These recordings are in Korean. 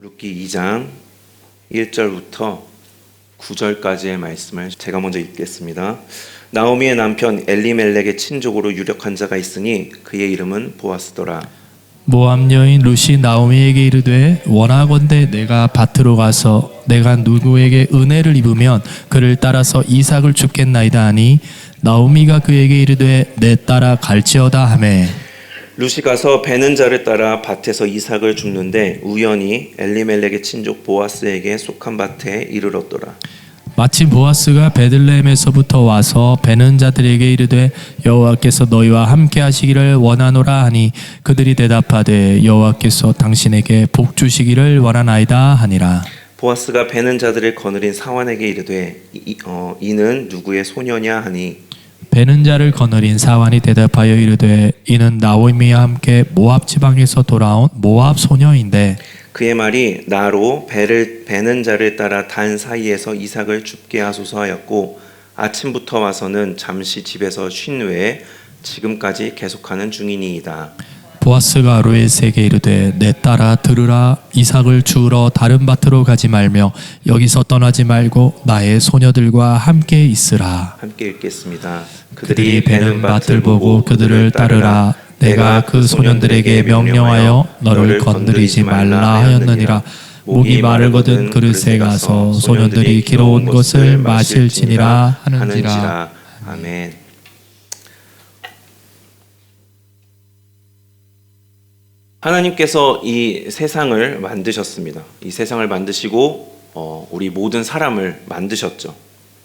룻기 2장 1절부터 9절까지의 말씀을 제가 먼저 읽겠습니다. 나오미의 남편 엘리멜렉의 친족으로 유력한 자가 있으니 그의 이름은 보아스더라. 모압 여인 룻이 나오미에게 이르되 원하건대 내가 밭으로 가서 내가 누구에게 은혜를 입으면 그를 따라서 이삭을 줍겠나이다 하니 나오미가 그에게 이르되 내 따라 갈지어다 하매 룻이 가서 베는 자를 따라 밭에서 이삭을 줍는데 우연히 엘리멜렉의 친족 보아스에게 속한 밭에 이르렀더라. 마침 보아스가 베들레헴에서부터 와서 베는 자들에게 이르되 여호와께서 너희와 함께 하시기를 원하노라 하니 그들이 대답하되 여호와께서 당신에게 복 주시기를 원하나이다 하니라. 보아스가 베는 자들을 거느린 사환에게 이르되 이는 누구의 소녀냐 하니 베는 자를 거느린 사환이 대답하여 이르되 이는 나오미와 함께 모압 지방에서 돌아온 모압 소녀인데 그의 말이 나로 베는 자를 따라 단 사이에서 이삭을 줍게 하소서 하였고 아침부터 와서는 잠시 집에서 쉰 후에 지금까지 계속하는 중이니이다. 보아스가 루엘에게 이르되 내 따라 들으라 이삭을 주우러 다른 밭으로 가지 말며 여기서 떠나지 말고 나의 소녀들과 함께 있으라. 함께 읽겠습니다. 그들이 베는 밭을 보고 그들을 따르라. 내가 그 소년들에게 명령하여 너를 건드리지 말라 하였느니라. 목이 마르거든 그릇에 가서 소년들이 길어온 것을 마실지니라 하는지라. 아멘. 하나님께서 이 세상을 만드셨습니다. 이 세상을 만드시고 우리 모든 사람을 만드셨죠.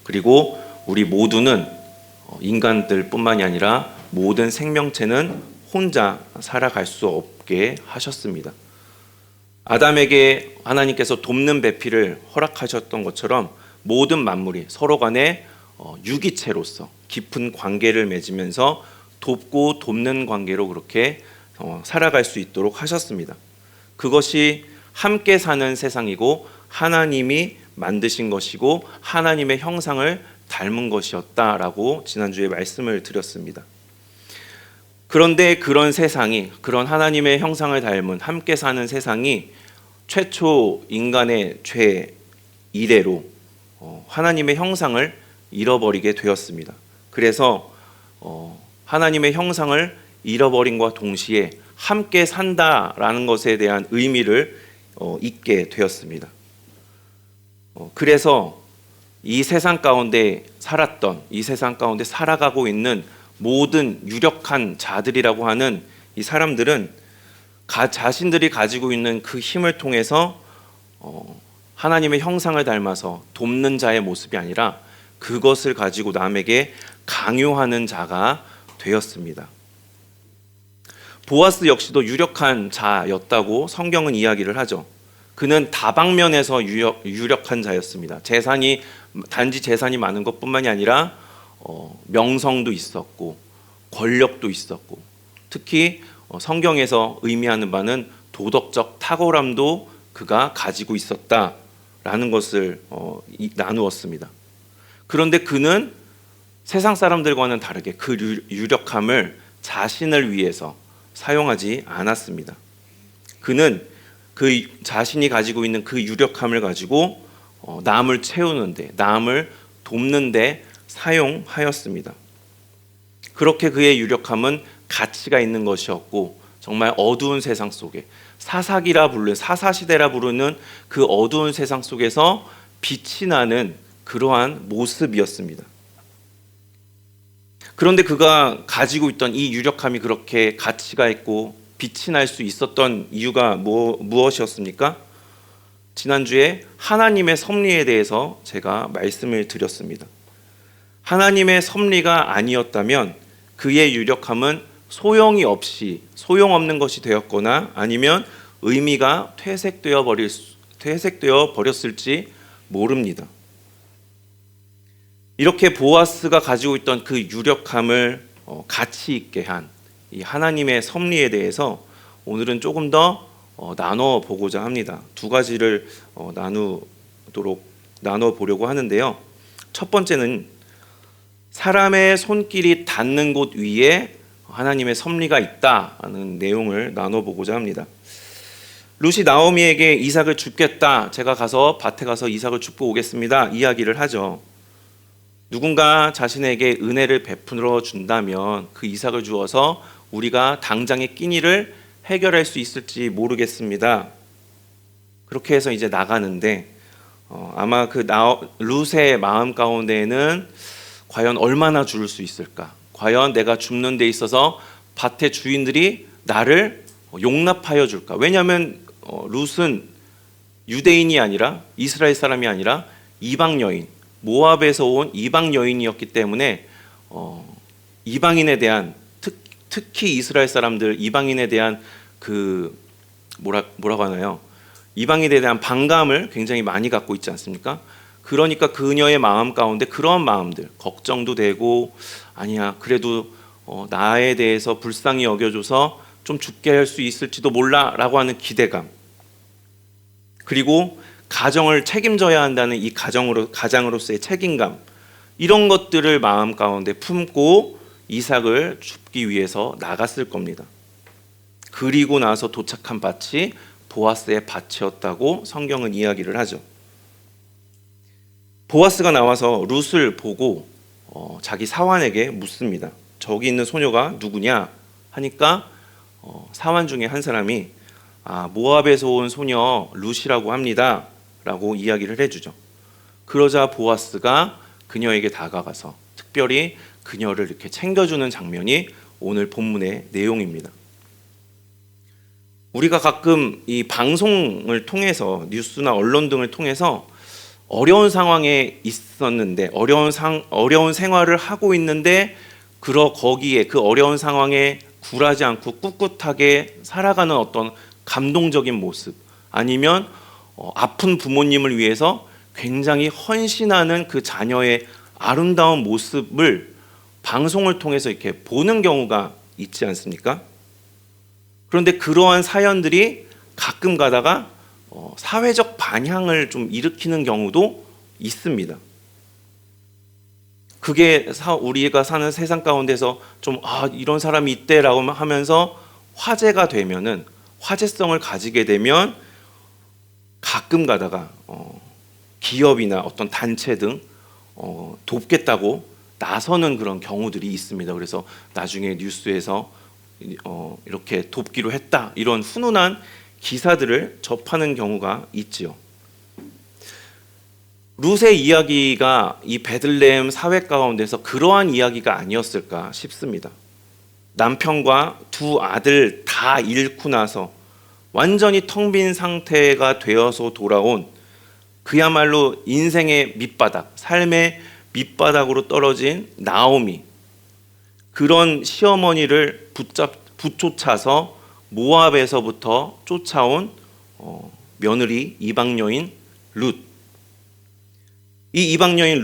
그리고 우리 모두는 인간들뿐만이 아니라 모든 생명체는 혼자 살아갈 수 없게 하셨습니다. 아담에게 하나님께서 돕는 배필을 허락하셨던 것처럼 모든 만물이 서로 간에 유기체로서 깊은 관계를 맺으면서 돕고 돕는 관계로 그렇게 살아갈 수 있도록 하셨습니다. 그것이 함께 사는 세상이고 하나님이 만드신 것이고 하나님의 형상을 닮은 것이었다라고 지난주에 말씀을 드렸습니다. 그런데 그런 세상이, 그런 하나님의 형상을 닮은 함께 사는 세상이 최초 인간의 죄 이래로 하나님의 형상을 잃어버리게 되었습니다. 그래서 하나님의 형상을 잃어버림과 동시에 함께 산다라는 것에 대한 의미를 잊게 되었습니다. 그래서 이 세상 가운데 살았던, 이 세상 가운데 살아가고 있는 모든 유력한 자들이라고 하는 이 사람들은 자신들이 가지고 있는 그 힘을 통해서 하나님의 형상을 닮아서 돕는 자의 모습이 아니라 그것을 가지고 남에게 강요하는 자가 되었습니다. 보아스 역시도 유력한 자였다고 성경은 이야기를 하죠. 그는 다방면에서 유력한 자였습니다. 단지 재산이 많은 것뿐만이 아니라 명성도 있었고 권력도 있었고 특히 성경에서 의미하는 바는 도덕적 탁월함도 그가 가지고 있었다라는 것을 나누었습니다. 그런데 그는 세상 사람들과는 다르게 그 유력함을 자신을 위해서 사용하지 않았습니다. 그는 그 자신이 가지고 있는 그 유력함을 가지고 남을 채우는데, 남을 돕는데 사용하였습니다. 그렇게 그의 유력함은 가치가 있는 것이었고 정말 어두운 세상 속에 사사시대라 부르는 그 어두운 세상 속에서 빛이 나는 그러한 모습이었습니다. 그런데 그가 가지고 있던 이 유력함이 그렇게 가치가 있고 빛이 날 수 있었던 이유가 무엇이었습니까? 지난주에 하나님의 섭리에 대해서 제가 말씀을 드렸습니다. 하나님의 섭리가 아니었다면 그의 유력함은 소용없는 것이 되었거나 아니면 의미가 퇴색되어 버렸을지 모릅니다. 이렇게 보아스가 가지고 있던 그 유력함을 가치 있게 한 이 하나님의 섭리에 대해서 오늘은 조금 더 나눠보고자 합니다. 두 가지를 나눠보려고 하는데요. 첫 번째는 사람의 손길이 닿는 곳 위에 하나님의 섭리가 있다는 내용을 나눠보고자 합니다. 룻이 나오미에게 이삭을 줍겠다. 제가 가서 밭에 가서 이삭을 줍고 오겠습니다. 이야기를 하죠. 누군가 자신에게 은혜를 베풀어 준다면 그 이삭을 주어서 우리가 당장의 끼니를 해결할 수 있을지 모르겠습니다. 그렇게 해서 이제 나가는데 아마 그 룻의 마음 가운데에는 과연 얼마나 줄 수 있을까? 과연 내가 줍는 데 있어서 밭의 주인들이 나를 용납하여 줄까? 왜냐하면 룻은 유대인이 아니라 이스라엘 사람이 아니라 이방 여인, 모압에서 온 이방 여인이었기 때문에 이방인에 대한 특히 이스라엘 사람들 이방인에 대한 그 뭐라고 하나요? 이방인에 대한 반감을 굉장히 많이 갖고 있지 않습니까? 그러니까 그녀의 마음 가운데 그런 마음들, 걱정도 되고 아니야 그래도 나에 대해서 불쌍히 여겨줘서 좀 죽게 할 수 있을지도 몰라라고 하는 기대감, 그리고 가정을 책임져야 한다는 이 가장으로서의 책임감, 이런 것들을 마음 가운데 품고 이삭을 줍기 위해서 나갔을 겁니다. 그리고 나서 도착한 밭이 보아스의 밭이었다고 성경은 이야기를 하죠. 보아스가 나와서 룻을 보고 자기 사환에게 묻습니다. 저기 있는 소녀가 누구냐 하니까 사환 중에 한 사람이 모압에서 온 소녀 룻이라고 합니다 라고 이야기를 해주죠. 그러자 보아스가 그녀에게 다가가서 특별히 그녀를 이렇게 챙겨주는 장면이 오늘 본문의 내용입니다. 우리가 가끔 이 방송을 통해서 뉴스나 언론 등을 통해서 어려운 상황에 있었는데 어려운 생활을 하고 있는데 거기에 그 어려운 상황에 굴하지 않고 꿋꿋하게 살아가는 어떤 감동적인 모습, 아니면 아픈 부모님을 위해서 굉장히 헌신하는 그 자녀의 아름다운 모습을 방송을 통해서 이렇게 보는 경우가 있지 않습니까? 그런데 그러한 사연들이 가끔 가다가 사회적 반향을 좀 일으키는 경우도 있습니다. 그게 우리가 사는 세상 가운데서 좀 이런 사람이 있대라고 하면서 화제가 되면은, 화제성을 가지게 되면 가끔 가다가 기업이나 어떤 단체 등 돕겠다고 나서는 그런 경우들이 있습니다. 그래서 나중에 뉴스에서 이렇게 돕기로 했다, 이런 훈훈한 기사들을 접하는 경우가 있지요. 룻의 이야기가 이 베들레헴 사회 가운데서 그러한 이야기가 아니었을까 싶습니다. 남편과 두 아들 다 잃고 나서 완전히 텅 빈 상태가 되어서 돌아온, 그야말로 인생의 밑바닥, 삶의 밑바닥으로 떨어진 나오미, 그런 시어머니를 붙쫓아서 모압에서부터 쫓아온 며느리 이방 여인 룻. 이 이방 여인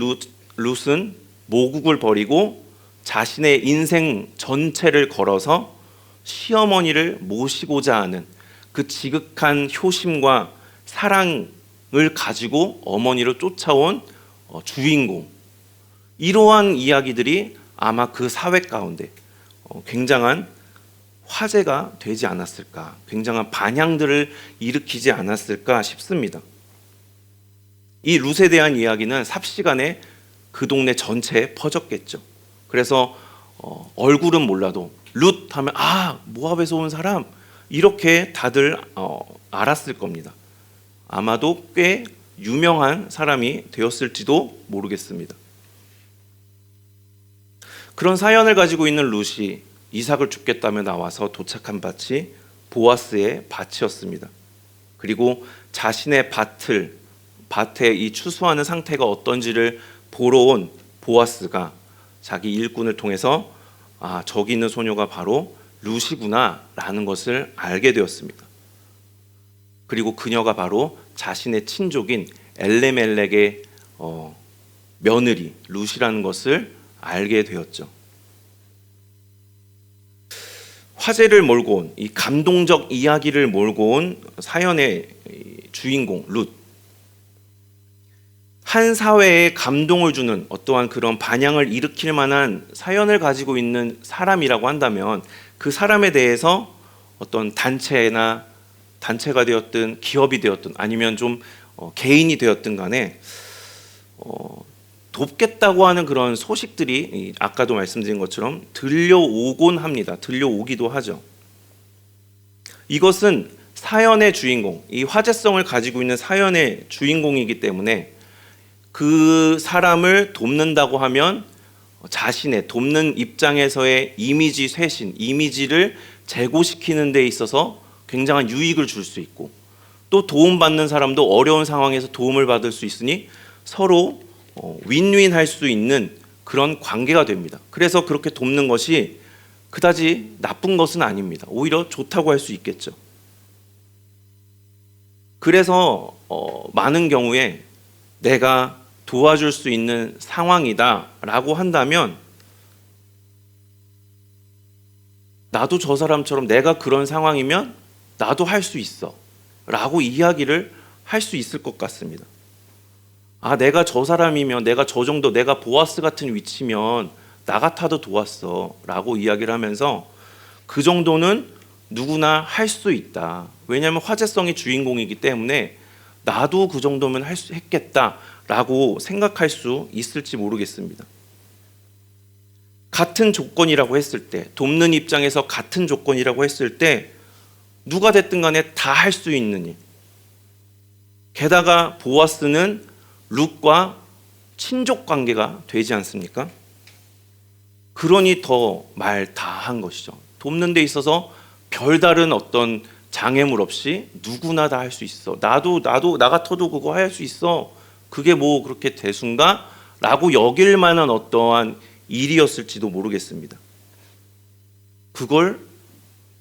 룻은 모국을 버리고 자신의 인생 전체를 걸어서 시어머니를 모시고자 하는 그 지극한 효심과 사랑을 가지고 어머니를 쫓아온 주인공. 이러한 이야기들이 아마 그 사회 가운데 굉장한 화제가 되지 않았을까, 굉장한 반향들을 일으키지 않았을까 싶습니다. 이 룻에 대한 이야기는 삽시간에 그 동네 전체에 퍼졌겠죠. 그래서 얼굴은 몰라도 룻 하면 모압에서 온 사람, 이렇게 다들 알았을 겁니다. 아마도 꽤 유명한 사람이 되었을지도 모르겠습니다. 그런 사연을 가지고 있는 룻이 이삭을 줍겠다며 나와서 도착한 밭이 보아스의 밭이었습니다. 그리고 자신의 밭에 이 추수하는 상태가 어떤지를 보러 온 보아스가 자기 일꾼을 통해서 저기 있는 소녀가 바로 룻이구나 라는 것을 알게 되었습니다. 그리고 그녀가 바로 자신의 친족인 엘레멜렉의 며느리 룻이라는 것을 알게 되었죠. 화제를 몰고 온, 이 감동적 이야기를 몰고 온 사연의 주인공 룻. 한 사회에 감동을 주는 어떠한 그런 반향을 일으킬 만한 사연을 가지고 있는 사람이라고 한다면 그 사람에 대해서 어떤 단체나 단체가 되었든 기업이 되었든 아니면 좀 개인이 되었든 간에 돕겠다고 하는 그런 소식들이 아까도 말씀드린 것처럼 들려오곤 합니다. 들려오기도 하죠. 이것은 사연의 주인공, 이 화제성을 가지고 있는 사연의 주인공이기 때문에 그 사람을 돕는다고 하면 자신의 돕는 입장에서의 이미지 쇄신, 이미지를 제고시키는 데 있어서 굉장한 유익을 줄 수 있고, 또 도움받는 사람도 어려운 상황에서 도움을 받을 수 있으니 서로 윈윈 할 수 있는 그런 관계가 됩니다. 그래서 그렇게 돕는 것이 그다지 나쁜 것은 아닙니다. 오히려 좋다고 할 수 있겠죠. 그래서 많은 경우에 내가 도와줄 수 있는 상황이다라고 한다면 나도 저 사람처럼 내가 그런 상황이면 나도 할 수 있어 라고 이야기를 할 수 있을 것 같습니다. 아, 내가 저 사람이면, 내가 저 정도, 내가 보아스 같은 위치면 나 같아도 도왔어 라고 이야기를 하면서 그 정도는 누구나 할 수 있다. 왜냐하면 화제성이 주인공이기 때문에 나도 그 정도면 했겠다라고 생각할 수 있을지 모르겠습니다. 같은 조건이라고 했을 때, 돕는 입장에서 같은 조건이라고 했을 때 누가 됐든 간에 다 할 수 있는 일. 게다가 보아스는 룻과 친족 관계가 되지 않습니까? 그러니 더 말 다 한 것이죠. 돕는 데 있어서 별다른 어떤 장애물 없이 누구나 다 할 수 있어. 나도 나 같아도 그거 할 수 있어. 그게 뭐 그렇게 대수인가? 라고 여길 만한 어떠한 일이었을지도 모르겠습니다. 그걸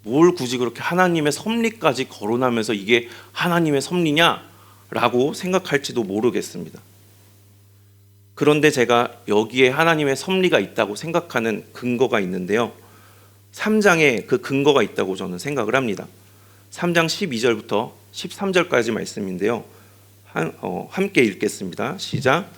뭘 굳이 그렇게 하나님의 섭리까지 거론하면서 이게 하나님의 섭리냐라고 생각할지도 모르겠습니다. 그런데 제가 여기에 하나님의 섭리가 있다고 생각하는 근거가 있는데요. 3장에 그 근거가 있다고 저는 생각을 합니다. 3장 12절부터 13절까지 말씀인데요. 함께 읽겠습니다. 시작.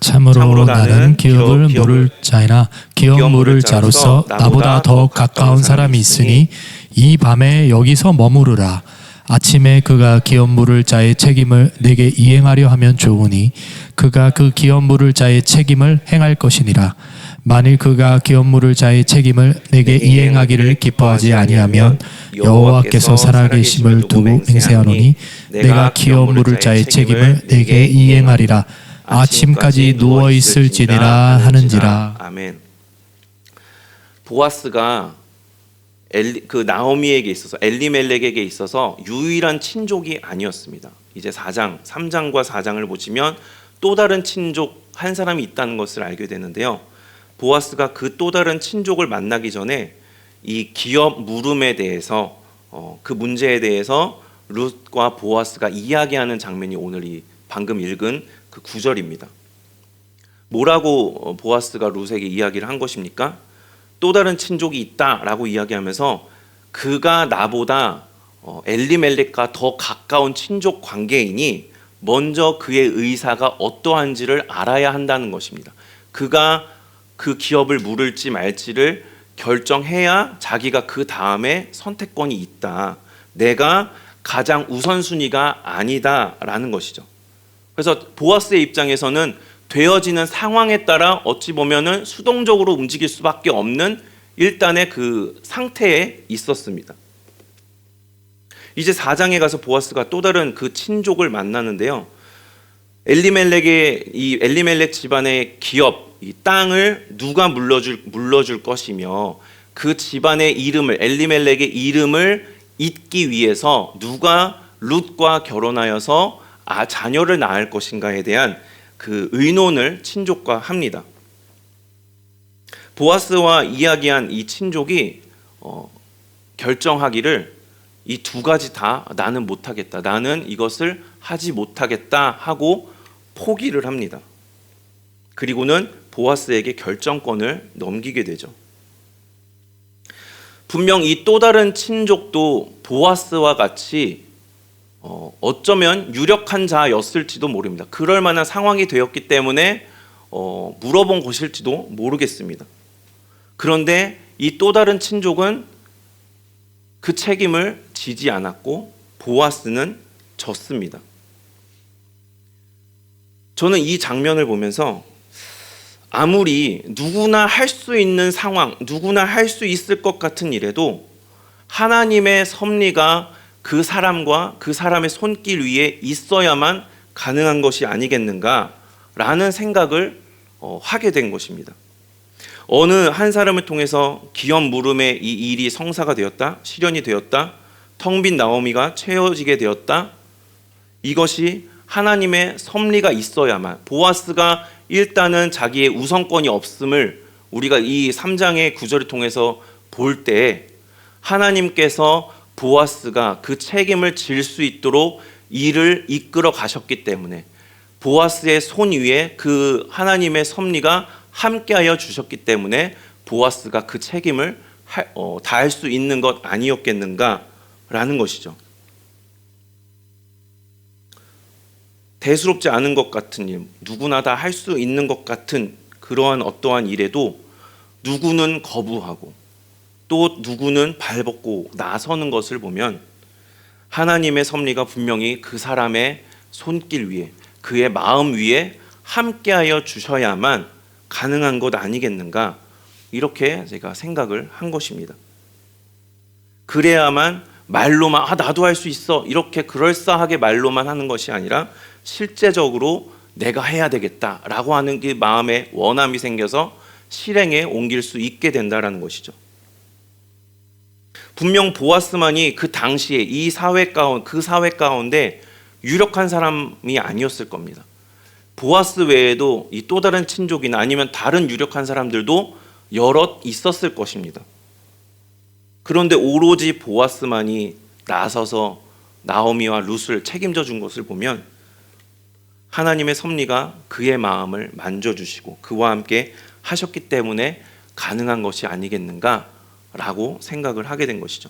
참으로 나는 기업을 물을 자이나 기업 물을 자로서 나보다 더 가까운 사람이 있으니 이 밤에 여기서 머무르라. 아침에 그가 기업 물을 자의 책임을 내게 이행하려 하면 좋으니 그가 그 기업 물을 자의 책임을 행할 것이니라. 만일 그가 기업 물을 자의 책임을 내게 이행하기를 기뻐하지 아니하면 여호와께서 살아계심을 두고 맹세하노니 내가 기업 물을 자의 책임을 내게 이행하리라. 아침까지 누워 있을지니라 하는지라. 아멘. 보아스가 그 나오미에게 있어서 엘리멜렉에게 있어서 유일한 친족이 아니었습니다. 이제 3장과 4장을 보시면 또 다른 친족 한 사람이 있다는 것을 알게 되는데요. 보아스가 그 또 다른 친족을 만나기 전에 이 기업 물음에 대해서 그 문제에 대해서 룻과 보아스가 이야기하는 장면이 오늘 이 방금 읽은 그 9절입니다. 뭐라고 보아스가 룻에게 이야기를 한 것입니까? 또 다른 친족이 있다라고 이야기하면서 그가 나보다 엘리멜렉과 더 가까운 친족 관계이니 먼저 그의 의사가 어떠한지를 알아야 한다는 것입니다. 그가 그 기업을 물을지 말지를 결정해야 자기가 그 다음에 선택권이 있다. 내가 가장 우선순위가 아니다라는 것이죠. 그래서 보아스의 입장에서는 되어지는 상황에 따라 어찌 보면은 수동적으로 움직일 수밖에 없는 일단의 그 상태에 있었습니다. 이제 4장에 가서 보아스가 또 다른 그 친족을 만나는데요. 엘리멜렉 집안의 기업, 이 땅을 누가 물러줄 것이며 그 집안의 이름을 엘리멜렉의 이름을 잇기 위해서 누가 룻과 결혼하여서 자녀를 낳을 것인가에 대한 그 의논을 친족과 합니다. 보아스와 이야기한 이 친족이 결정하기를 이 두 가지 다 나는 못하겠다. 나는 이것을 하지 못하겠다 하고 포기를 합니다. 그리고는 보아스에게 결정권을 넘기게 되죠. 분명 이 또 다른 친족도 보아스와 같이 어쩌면 유력한 자였을지도 모릅니다. 그럴 만한 상황이 되었기 때문에 물어본 것일지도 모르겠습니다. 그런데 이 또 다른 친족은 그 책임을 지지 않았고 보아스는 졌습니다. 저는 이 장면을 보면서 아무리 누구나 할 수 있는 상황, 누구나 할 수 있을 것 같은 일에도 하나님의 섭리가 그 사람과 그 사람의 손길 위에 있어야만 가능한 것이 아니겠는가라는 생각을 하게 된 것입니다. 어느 한 사람을 통해서 기업 물음의 이 일이 성사가 되었다, 실현이 되었다, 텅 빈 나오미가 채워지게 되었다. 이것이 하나님의 섭리가 있어야만, 보아스가 일단은 자기의 우선권이 없음을 우리가 이 3장의 구절을 통해서 볼 때 하나님께서 보아스가 그 책임을 질 수 있도록 일을 이끌어 가셨기 때문에, 보아스의 손 위에 그 하나님의 섭리가 함께하여 주셨기 때문에 보아스가 그 책임을 다할 수 있는 것 아니었겠는가라는 것이죠. 대수롭지 않은 것 같은 일, 누구나 다 할 수 있는 것 같은 그러한 어떠한 일에도 누구는 거부하고 또 누구는 발벗고 나서는 것을 보면 하나님의 섭리가 분명히 그 사람의 손길 위에, 그의 마음 위에 함께하여 주셔야만 가능한 것 아니겠는가, 이렇게 제가 생각을 한 것입니다. 그래야만 말로만 나도 할 수 있어 이렇게 그럴싸하게 말로만 하는 것이 아니라 실제적으로 내가 해야 되겠다라고 하는 그 마음의 원함이 생겨서 실행에 옮길 수 있게 된다라는 것이죠. 분명 보아스만이 그 당시에 이 사회 가운데 유력한 사람이 아니었을 겁니다. 보아스 외에도 이 또 다른 친족이나 아니면 다른 유력한 사람들도 여럿 있었을 것입니다. 그런데 오로지 보아스만이 나서서 나오미와 룻을 책임져 준 것을 보면 하나님의 섭리가 그의 마음을 만져주시고 그와 함께 하셨기 때문에 가능한 것이 아니겠는가라고 생각을 하게 된 것이죠.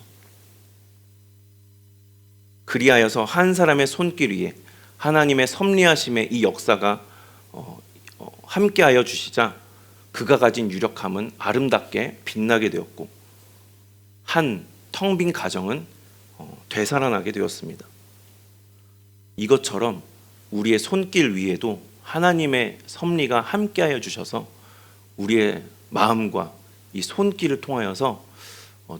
그리하여서 한 사람의 손길 위에 하나님의 섭리하심의 이 역사가 함께하여 주시자 그가 가진 유력함은 아름답게 빛나게 되었고 한 텅 빈 가정은 되살아나게 되었습니다. 이것처럼 우리의 손길 위에도 하나님의 섭리가 함께하여 주셔서 우리의 마음과 이 손길을 통하여서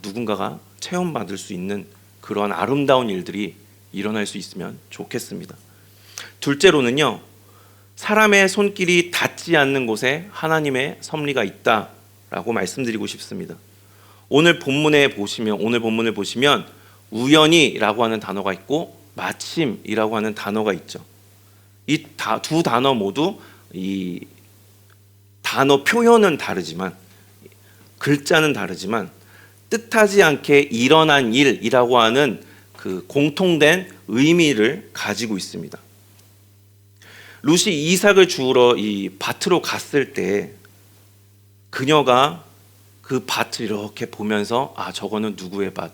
누군가가 체험받을 수 있는 그러한 아름다운 일들이 일어날 수 있으면 좋겠습니다. 둘째로는요, 사람의 손길이 닿지 않는 곳에 하나님의 섭리가 있다라고 말씀드리고 싶습니다. 오늘 본문을 보시면 우연히라고 하는 단어가 있고 마침이라고 하는 단어가 있죠. 이 두 단어 모두 이 단어 표현은 다르지만 글자는 다르지만 뜻하지 않게 일어난 일이라고 하는 그 공통된 의미를 가지고 있습니다. 룻이 이삭을 주우러 이 밭으로 갔을 때 그녀가 그 밭을 이렇게 보면서 저거는 누구의 밭,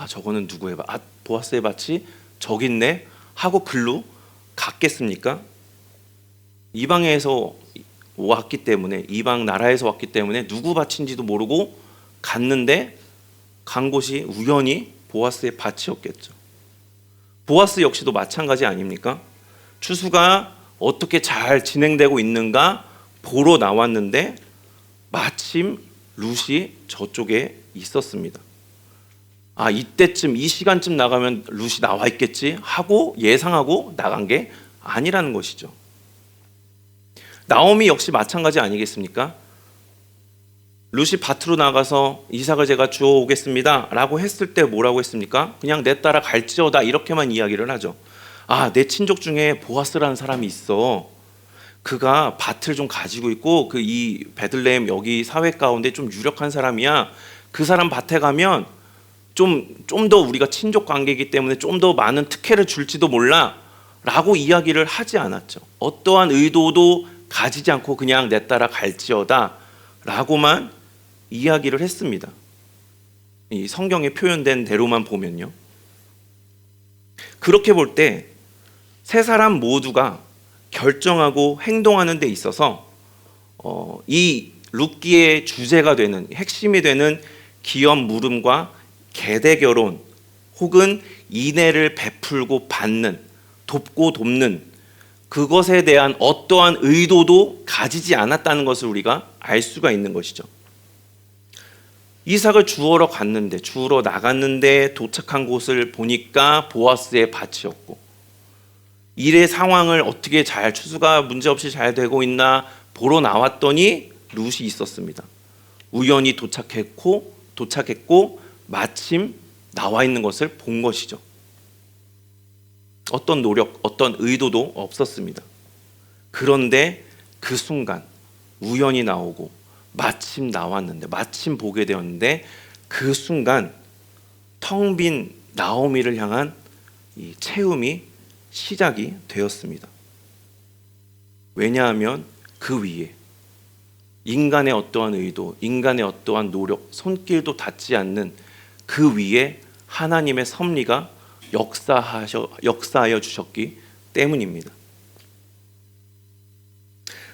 저거는 누구의 밭, 보아스의 밭이 저기 있네 하고 글로 갔겠습니까? 이방에서 왔기 때문에, 이방 나라에서 왔기 때문에 누구 밭인지도 모르고 갔는데 간 곳이 우연히 보아스의 밭이었겠죠. 보아스 역시도 마찬가지 아닙니까? 추수가 어떻게 잘 진행되고 있는가 보러 나왔는데 마침 룻이 저쪽에 있었습니다. 이때쯤 이 시간쯤 나가면 룻이 나와 있겠지 하고 예상하고 나간 게 아니라는 것이죠. 나오미 역시 마찬가지 아니겠습니까? 룻이 밭으로 나가서 이삭을 제가 주워오겠습니다 라고 했을 때 뭐라고 했습니까? 그냥 내 따라 갈지어다 이렇게만 이야기를 하죠. 내 친족 중에 보아스라는 사람이 있어. 그가 밭을 좀 가지고 있고 이 베들레헴 여기 사회 가운데 좀 유력한 사람이야. 그 사람 밭에 가면 좀 더 우리가 친족 관계이기 때문에 좀 더 많은 특혜를 줄지도 몰라 라고 이야기를 하지 않았죠. 어떠한 의도도 가지지 않고 그냥 내 따라 갈지어다 라고만 이야기를 했습니다. 이 성경에 표현된 대로만 보면요. 그렇게 볼 때 세 사람 모두가 결정하고 행동하는 데 있어서 이 룻기의 주제가 되는, 핵심이 되는 기업 물음과 계대 결혼 혹은 인애를 베풀고 받는, 돕고 돕는 그것에 대한 어떠한 의도도 가지지 않았다는 것을 우리가 알 수가 있는 것이죠. 이삭을 주우러 갔는데, 주우러 나갔는데 도착한 곳을 보니까 보아스의 밭이었고, 일의 상황을 어떻게 잘 추수가 문제없이 잘 되고 있나 보러 나왔더니 룻이 있었습니다. 우연히 도착했고 마침 나와 있는 것을 본 것이죠. 어떤 노력, 어떤 의도도 없었습니다. 그런데 그 순간 우연히 나오고 마침 나왔는데, 마침 보게 되었는데, 그 순간 텅 빈 나오미를 향한 이 체험이 시작이 되었습니다. 왜냐하면 그 위에 인간의 어떠한 의도, 인간의 어떠한 노력, 손길도 닿지 않는 그 위에 하나님의 섭리가 역사하여 주셨기 때문입니다.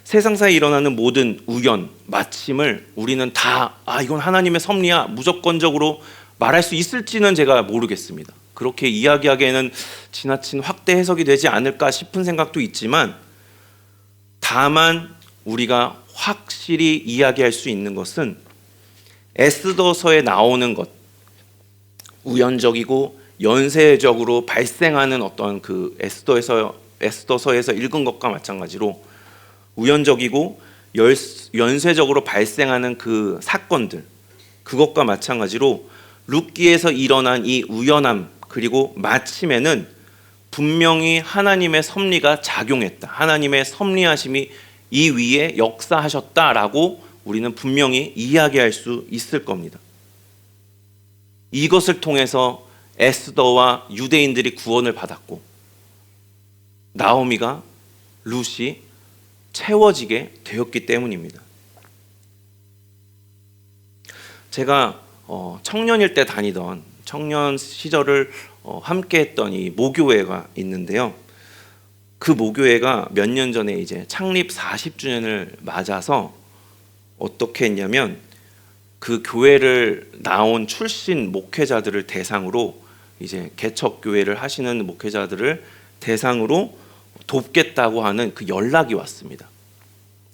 세상사에 일어나는 모든 우연, 마침을 우리는 다 이건 하나님의 섭리야 무조건적으로 말할 수 있을지는 제가 모르겠습니다. 그렇게 이야기하기에는 지나친 확대 해석이 되지 않을까 싶은 생각도 있지만, 다만 우리가 확실히 이야기할 수 있는 것은 에스더서에 나오는 것, 우연적이고 연쇄적으로 발생하는 어떤 그 에스더서에서 읽은 것과 마찬가지로 우연적이고 연쇄적으로 발생하는 그 사건들, 그것과 마찬가지로 룻기에서 일어난 이 우연함, 그리고 마침에는 분명히 하나님의 섭리가 작용했다, 하나님의 섭리하심이 이 위에 역사하셨다라고 우리는 분명히 이야기할 수 있을 겁니다. 이것을 통해서 에스더와 유대인들이 구원을 받았고, 나오미가, 룻이 채워지게 되었기 때문입니다. 제가 청년일 때 다니던, 청년 시절을 함께 했던 이 모교회가 있는데요. 그 모교회가 몇 년 전에 이제 창립 40주년을 맞아서 어떻게 했냐면, 그 교회를 나온 출신 목회자들을 대상으로, 이제 개척교회를 하시는 목회자들을 대상으로 돕겠다고 하는 그 연락이 왔습니다.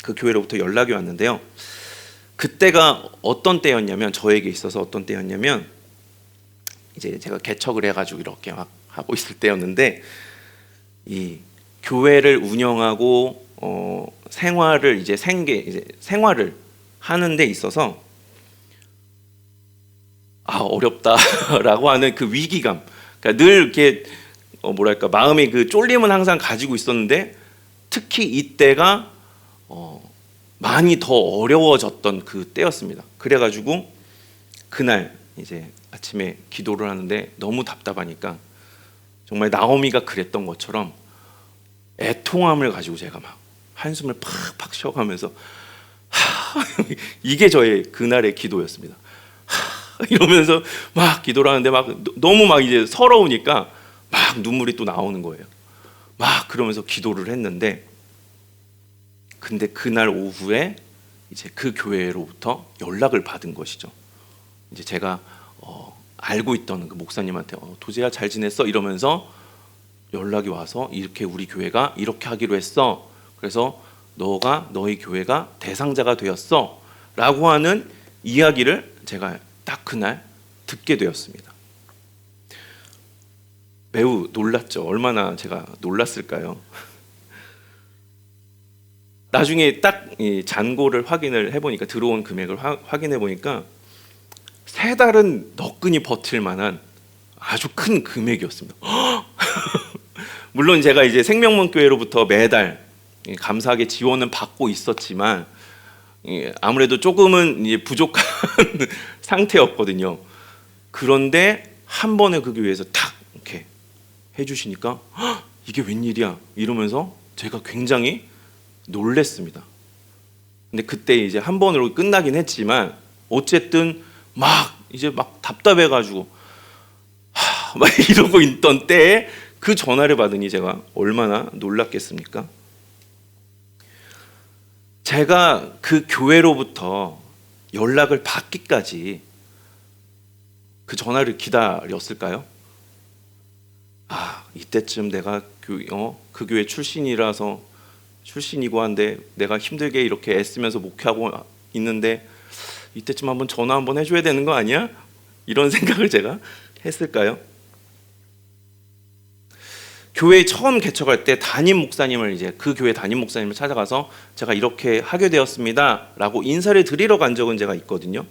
그 교회로부터 연락이 왔는데요. 그때가 어떤 때였냐면, 저에게 있어서 어떤 때였냐면, 이제 제가 개척을 해가지고 이렇게 막 하고 있을 때였는데, 이 교회를 운영하고 생활을 이제 생활을 하는 데 있어서 어렵다라고 하는 그 위기감, 그러니까 늘 이렇게 마음의 그 쫄림은 항상 가지고 있었는데, 특히 이때가 많이 더 어려워졌던 그 때였습니다. 그래가지고 그날 이제 아침에 기도를 하는데 너무 답답하니까, 정말 나오미가 그랬던 것처럼 애통함을 가지고 제가 막 한숨을 팍팍 쉬어가면서 이게 저의 그날의 기도였습니다. 이러면서 막 기도를 하는데, 막 너무 막 이제 서러우니까 막 눈물이 또 나오는 거예요. 막 그러면서 기도를 했는데, 근데 그날 오후에 이제 그 교회로부터 연락을 받은 것이죠. 이제 제가 알고 있던 그 목사님한테 도재야 잘 지냈어? 이러면서 연락이 와서, 이렇게 우리 교회가 이렇게 하기로 했어. 그래서 너희 교회가 대상자가 되었어 라고 하는 이야기를 제가 딱 그날 듣게 되었습니다. 매우 놀랐죠. 얼마나 제가 놀랐을까요? 나중에 딱 이 잔고를 확인을 해보니까, 들어온 금액을 확인해 보니까 3달은 너끈히 버틸 만한 아주 큰 금액이었습니다. 물론 제가 이제 생명문교회로부터 매달 감사하게 지원은 받고 있었지만, 아무래도 조금은 이제 부족한 상태였거든요. 그런데 한 번에 그 교회에서 탁 이렇게 해주시니까 이게 웬일이야 이러면서 제가 굉장히 놀랬습니다. 근데 그때 이제 한 번으로 끝나긴 했지만, 어쨌든 막 이제 막 답답해가지고 막 이러고 있던 때에 그 전화를 받으니 제가 얼마나 놀랐겠습니까? 제가 그 교회로부터 연락을 받기까지 그 전화를 기다렸을까요? 이때쯤 내가 그 교회 출신이고 한데 내가 힘들게 이렇게 애쓰면서 목회하고 있는데 이때쯤 한번 전화 한번 해줘야 되는 거 아니야? 이런 생각을 제가 했을까요? 교회 처음 개척할 때 그 교회 담임 목사님을 찾아가서 제가 이렇게 하게 되었습니다라고 인사를 드리러 간 적은 제가 있거든요.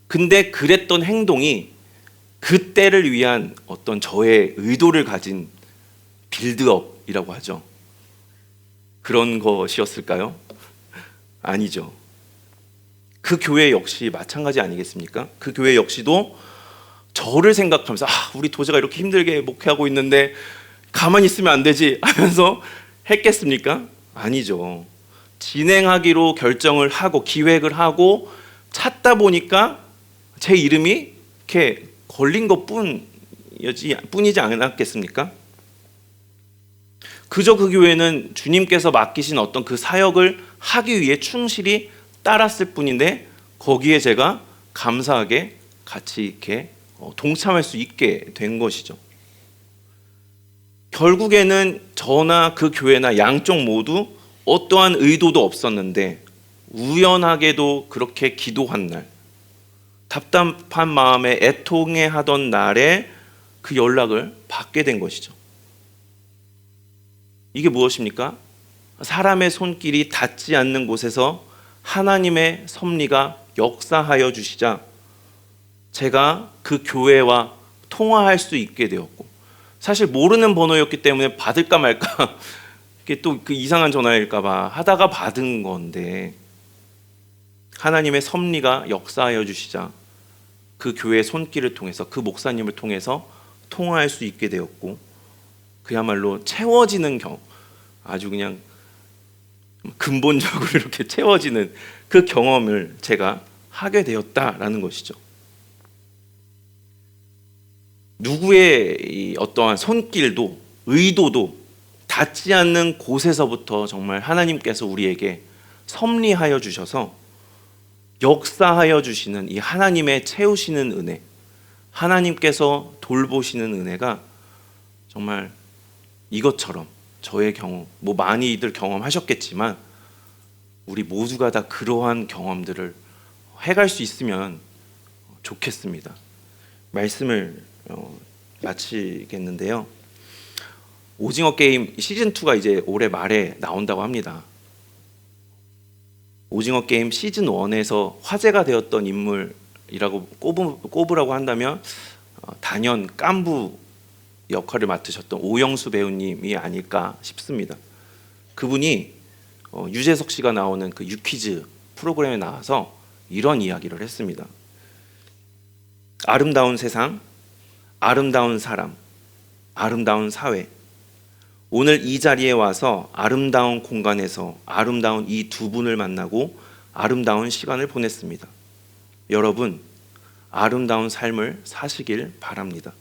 근데 그랬던 행동이 그때를 위한 어떤 저의 의도를 가진 빌드업이라고 하죠. 그런 것이었을까요? 아니죠. 그 교회 역시 마찬가지 아니겠습니까? 그 교회 역시도 저를 생각하면서 우리 도제가 이렇게 힘들게 목회하고 있는데 가만히 있으면 안 되지 하면서 했겠습니까? 아니죠. 진행하기로 결정을 하고 기획을 하고 찾다 보니까 제 이름이 이렇게 걸린 것뿐이지 않았겠습니까? 그저 그 교회는 주님께서 맡기신 어떤 그 사역을 하기 위해 충실히 따랐을 뿐인데 거기에 제가 감사하게 같이 이렇게 동참할 수 있게 된 것이죠. 결국에는 저나 그 교회나 양쪽 모두 어떠한 의도도 없었는데 우연하게도 그렇게 기도한 날, 답답한 마음에 애통해하던 날에 그 연락을 받게 된 것이죠. 이게 무엇입니까? 사람의 손길이 닿지 않는 곳에서 하나님의 섭리가 역사하여 주시자 제가 그 교회와 통화할 수 있게 되었고, 사실 모르는 번호였기 때문에 받을까 말까 이게 또 그 이상한 전화일까 봐 하다가 받은 건데 하나님의 섭리가 역사하여 주시자 그 교회의 손길을 통해서 그 목사님을 통해서 통화할 수 있게 되었고, 그야말로 채워지는 아주 그냥 근본적으로 이렇게 채워지는 그 경험을 제가 하게 되었다라는 것이죠. 누구의 이 어떠한 손길도 의도도 닿지 않는 곳에서부터 정말 하나님께서 우리에게 섭리하여 주셔서 역사하여 주시는 이 하나님의 채우시는 은혜, 하나님께서 돌보시는 은혜가 정말 이것처럼 저의 경우 많이들 경험하셨겠지만 우리 모두가 다 그러한 경험들을 해갈 수 있으면 좋겠습니다. 말씀을 마치겠는데요. 오징어 게임 시즌2가 이제 올해 말에 나온다고 합니다. 오징어 게임 시즌1에서 화제가 되었던 인물이라고 꼽으라고 한다면 단연 깐부 역할을 맡으셨던 오영수 배우님이 아닐까 싶습니다. 그분이 유재석 씨가 나오는 그 유퀴즈 프로그램에 나와서 이런 이야기를 했습니다. 아름다운 세상, 아름다운 사람, 아름다운 사회. 오늘 이 자리에 와서 아름다운 공간에서 아름다운 이 두 분을 만나고 아름다운 시간을 보냈습니다. 여러분, 아름다운 삶을 사시길 바랍니다.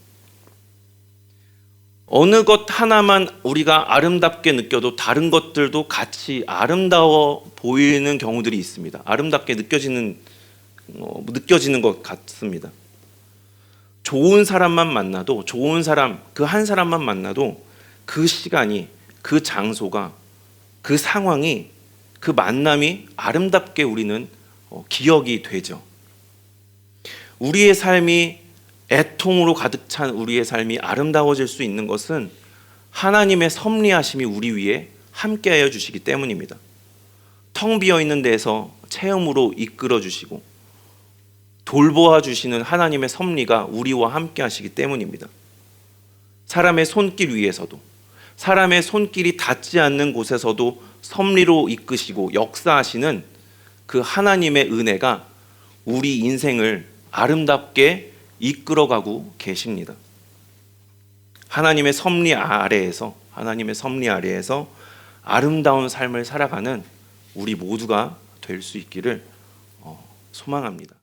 어느 것 하나만 우리가 아름답게 느껴도 다른 것들도 같이 아름다워 보이는 경우들이 있습니다. 아름답게 느껴지는 것 같습니다. 좋은 사람만 만나도, 좋은 사람, 그 한 사람만 만나도 그 시간이, 그 장소가, 그 상황이, 그 만남이 아름답게 우리는 기억이 되죠. 우리의 삶이 애통으로 가득 찬 우리의 삶이 아름다워질 수 있는 것은 하나님의 섭리하심이 우리 위에 함께하여 주시기 때문입니다. 텅 비어 있는 데에서 체험으로 이끌어 주시고 돌보아 주시는 하나님의 섭리가 우리와 함께 하시기 때문입니다. 사람의 손길 위에서도, 사람의 손길이 닿지 않는 곳에서도 섭리로 이끄시고 역사하시는 그 하나님의 은혜가 우리 인생을 아름답게 이끌어가고 계십니다. 하나님의 섭리 아래에서 아름다운 삶을 살아가는 우리 모두가 될 수 있기를 소망합니다.